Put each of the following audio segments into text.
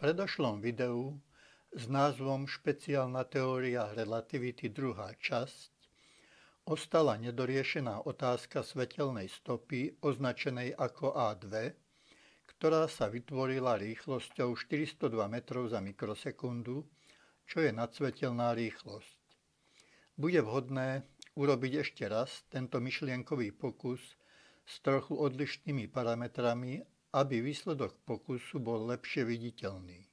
predošlom videu s názvom Špeciálna teória relativity druhá časť ostala nedoriešená otázka svetelnej stopy označenej ako A2, ktorá sa vytvorila rýchlosťou 402 metrov za mikrosekundu, čo je nadsvetelná rýchlosť. Bude vhodné urobiť ešte raz tento myšlienkový pokus s trochu odlišnými parametrami, aby výsledok pokusu bol lepšie viditeľný.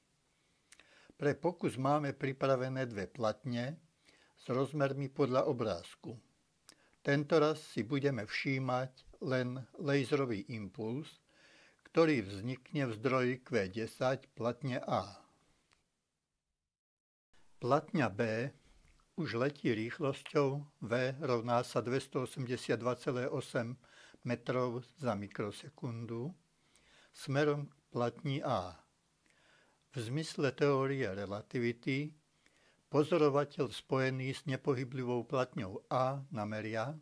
Pre pokus máme pripravené dve platne s rozmermi podľa obrázku. Tentoraz si budeme všímať len laserový impuls, ktorý vznikne v zdroji Q10 platne A. Platňa B už letí rýchlosťou V rovná sa 282,8 metrov za mikrosekundu smerom k platni A. V zmysle teórie relativity pozorovateľ spojený s nepohyblivou platňou A nameria,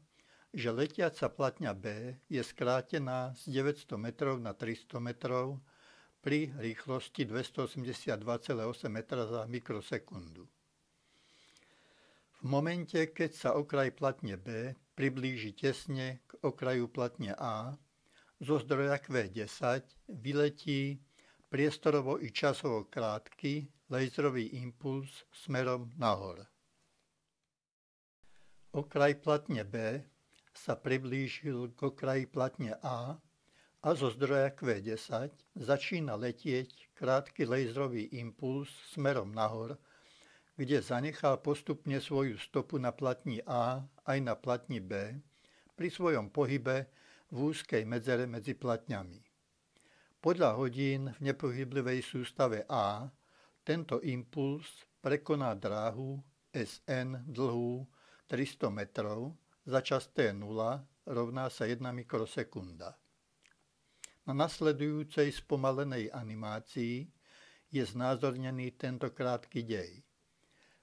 že letiaca platňa B je skrátená z 900 metrov na 300 metrov pri rýchlosti 282,8 metra za mikrosekundu. V momente, keď sa okraj platne B priblíži tesne k okraju platne A, zo zdroja Q10 vyletí priestorovo i časovo krátky laserový impuls smerom nahor. Okraj platne B sa priblížil k okraji platne A a zo zdroja Q10 začína letieť krátky laserový impuls smerom nahor, kde zanechá postupne svoju stopu na platni A aj na platni B pri svojom pohybe v úzkej medzere medzi platňami. Podľa hodín v nepohyblivej sústave A tento impuls prekoná dráhu Sn dlhú 300 metrov za čas T0 rovná sa 1 mikrosekunda. Na nasledujúcej spomalenej animácii je znázornený tento krátky dej.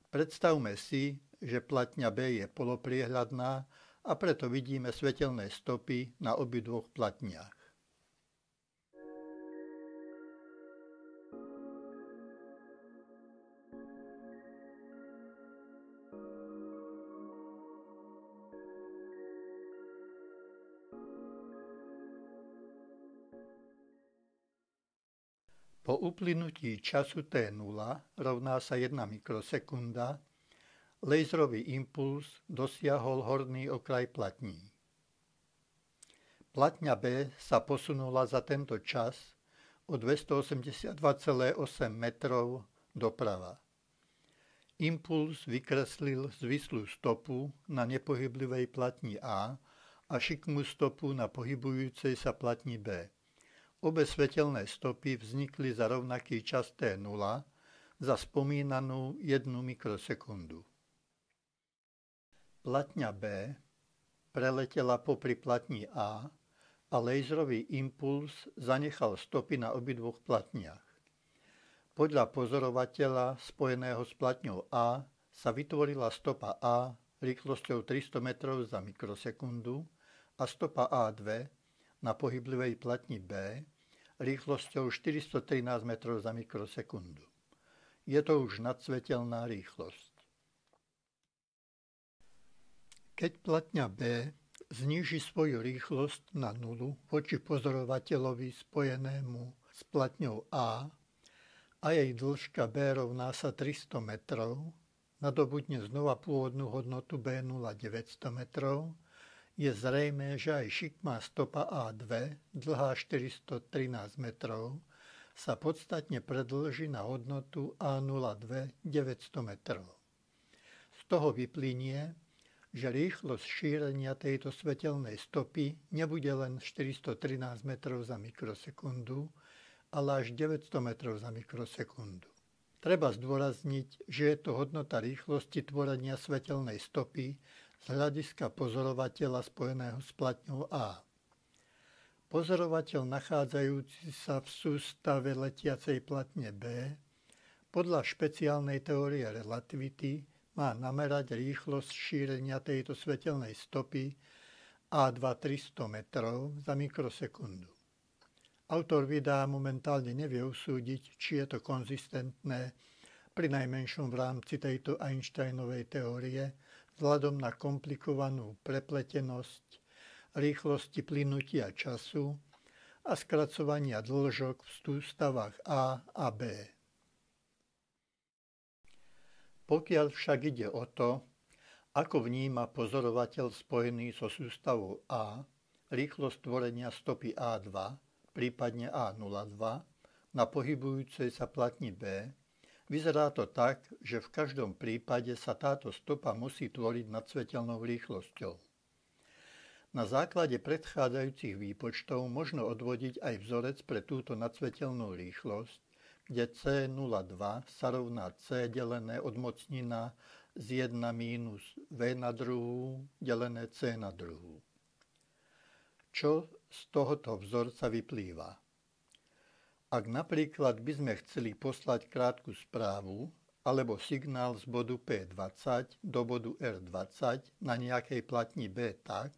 Predstavme si, že platňa B je polopriehľadná a preto vidíme svetelné stopy na obidvoch platniach. Po uplynutí času T0 rovná sa 1 mikrosekunda, laserový impuls dosiahol horný okraj platní. Platňa B sa posunula za tento čas o 282,8 metrov doprava. Impuls vykreslil zvislú stopu na nepohyblivej platni A a šikmú stopu na pohybujúcej sa platni B. Obe svetelné stopy vznikli za rovnaký čas T0 za spomínanú 1 mikrosekundu. Platňa B preletela popri platni A a laserový impuls zanechal stopy na obidvoch platniach. Podľa pozorovateľa spojeného s platňou A sa vytvorila stopa A rýchlosťou 300 metrov za mikrosekundu a stopa A2 na pohyblivej platni B rýchlosťou 413 metrov za mikrosekundu. Je to už nadsvetelná rýchlosť. Keď platňa B zníži svoju rýchlosť na nulu voči pozorovateľovi spojenému s platňou A a jej dĺžka B rovná sa 300 metrov, nadobudne znova pôvodnú hodnotu B0 900 metrov, je zrejmé, že aj šikmá stopa A2, dlhá 413 metrov, sa podstatne predĺži na hodnotu A02 900 metrov. Z toho vyplynie, že rýchlosť šírenia tejto svetelnej stopy nebude len 413 metrov za mikrosekundu, ale až 900 metrov za mikrosekundu. Treba zdôrazniť, že je to hodnota rýchlosti tvorenia svetelnej stopy z hľadiska pozorovateľa spojeného s platňou A. Pozorovateľ nachádzajúci sa v sústave letiacej platne B podľa špeciálnej teórie relativity má namerať rýchlosť šírenia tejto svetelnej stopy A2 300 metrov za mikrosekundu. Autor videa momentálne nevie usúdiť, či je to konzistentné, prinajmenšom v rámci tejto Einsteinovej teórie, vzhľadom na komplikovanú prepletenosť rýchlosti plynutia času a skracovania dĺžok v sústavách A a B. Pokiaľ však ide o to, ako vníma pozorovateľ spojený so sústavou A rýchlosť tvorenia stopy A2, prípadne A02, na pohybujúcej sa platni B, vyzerá to tak, že v každom prípade sa táto stopa musí tvoriť nad svetelnou rýchlosťou. Na základe predchádzajúcich výpočtov možno odvodiť aj vzorec pre túto nadsvetelnú rýchlosť, kde C02 sa rovná C delené od mocnina z 1 mínus V na druhú delené C na druhú. Čo z tohoto vzorca vyplýva? Ak napríklad by sme chceli poslať krátku správu alebo signál z bodu P20 do bodu R20 na nejakej platni B tak,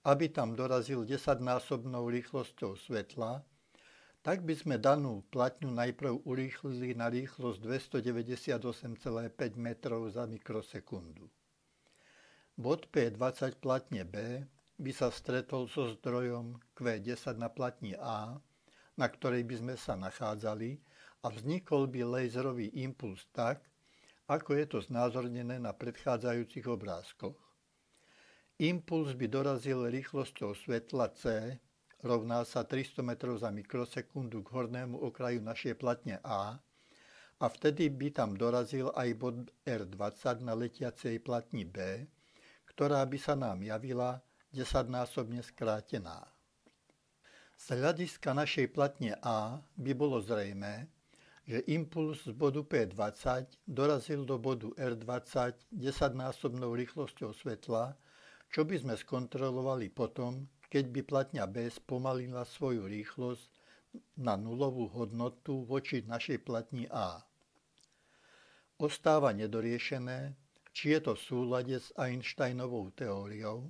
aby tam dorazil 10-násobnou rýchlosťou svetla, tak by sme danú platňu najprv urýchlili na rýchlosť 298,5 metrov za mikrosekundu. Bod P20 platne B by sa stretol so zdrojom Q10 na platni A, na ktorej by sme sa nachádzali, a vznikol by laserový impuls tak, ako je to znázornené na predchádzajúcich obrázkoch. Impuls by dorazil rýchlosťou svetla C, rovná sa 300 metrov za mikrosekundu k hornému okraju našej platne A, a vtedy by tam dorazil aj bod R20 na letiacej platni B, ktorá by sa nám javila 10-násobne skrátená. Z hľadiska našej platne A by bolo zrejmé, že impuls z bodu P20 dorazil do bodu R20 10-násobnou rýchlosťou svetla, čo by sme skontrolovali potom, keď by platňa B spomalila svoju rýchlosť na nulovú hodnotu voči našej platni A. Ostáva nedoriešené, či je to v súlade s Einsteinovou teóriou,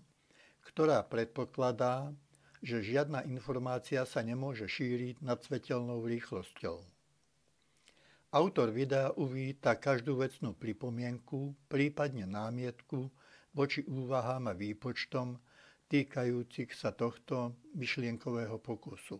ktorá predpokladá, že žiadna informácia sa nemôže šíriť nad svetelnou rýchlosťou. Autor videa uvíta každú vecnú pripomienku, prípadne námietku voči úvahám a výpočtom týkajúcich sa tohto myšlienkového pokusu.